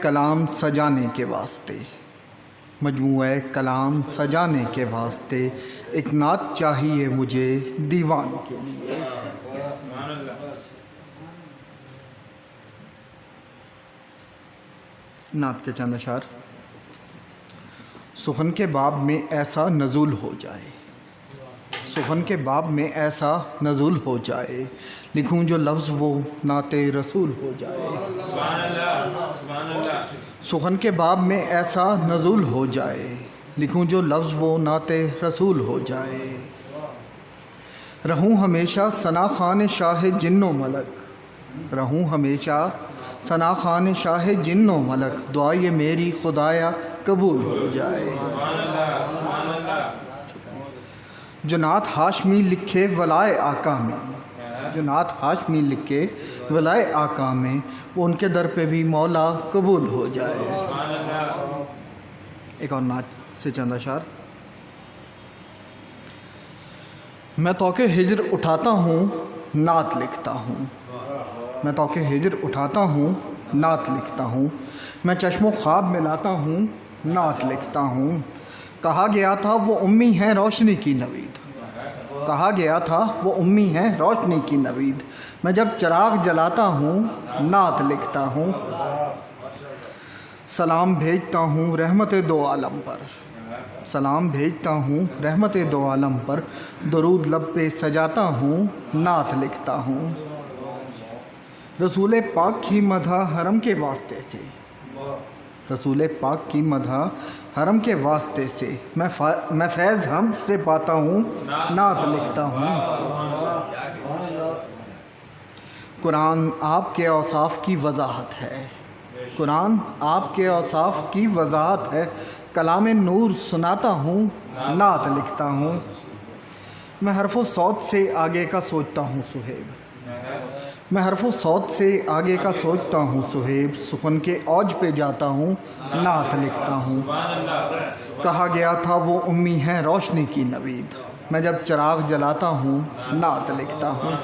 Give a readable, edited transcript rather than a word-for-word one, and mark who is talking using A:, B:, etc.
A: کلام سجانے کے واسطے، مجموعہ کلام سجانے کے واسطے ایک نعت چاہیے مجھے دیوان کے لیے۔ نعت کے چند اشعار۔ سخن کے باب میں ایسا نزول ہو جائے، سخن کے باب میں ایسا نزول ہو جائے، لکھوں جو لفظ وہ نعت رسول ہو جائے۔ سخن کے باب میں ایسا نزول ہو جائے، لکھوں جو لفظ وہ نعت رسول ہو جائے۔ رہوں ہمیشہ ثنا خوان شاہ جن و ملک، رہوں ہمیشہ ثنا خوان شاہ جن و ملک، دعا یہ میری خدایا قبول ہو جائے۔ جو نعت ہاشمی لکھے ولائے آقا میں، جو نعت ہاشمی لکھے ولائے آقا میں، وہ ان کے در پہ بھی مولا قبول ہو جائے۔ ایک اور نعت سے چند اشعار۔ میں طوق ہجر اٹھاتا ہوں نعت لکھتا ہوں، میں طوق ہجر اٹھاتا ہوں نعت لکھتا ہوں، میں چشم و خواب ملاتا ہوں نعت لکھتا ہوں۔ کہا گیا تھا وہ امی ہیں روشنی کی نوید، کہا گیا تھا وہ امی ہیں روشنی کی نوید، میں جب چراغ جلاتا ہوں نعت لکھتا ہوں۔ سلام بھیجتا ہوں رحمت دو عالم پر، سلام بھیجتا ہوں رحمت دو عالم پر، درود لب پہ سجاتا ہوں نعت لکھتا ہوں۔ رسول پاک کی مدح حرم کے واسطے سے، رسول پاک کی مدح حرم کے واسطے سے، میں فیض حمد سے پاتا ہوں نعت لکھتا ہوں۔ قرآن آپ کے اوصاف کی وضاحت ہے، قرآن آپ کے اوصاف کی وضاحت ہے، کلام نور سناتا ہوں نعت لکھتا ہوں۔ میں حرف و صوت سے آگے کا سوچتا ہوں سہیب، میں حرف و صوت سے آگے کا سوچتا ہوں سہیب، سخن کے اوج پہ جاتا ہوں نعت لکھتا ہوں۔ کہا گیا تھا وہ امی ہیں روشنی کی نوید، میں جب چراغ جلاتا ہوں نعت لکھتا ہوں۔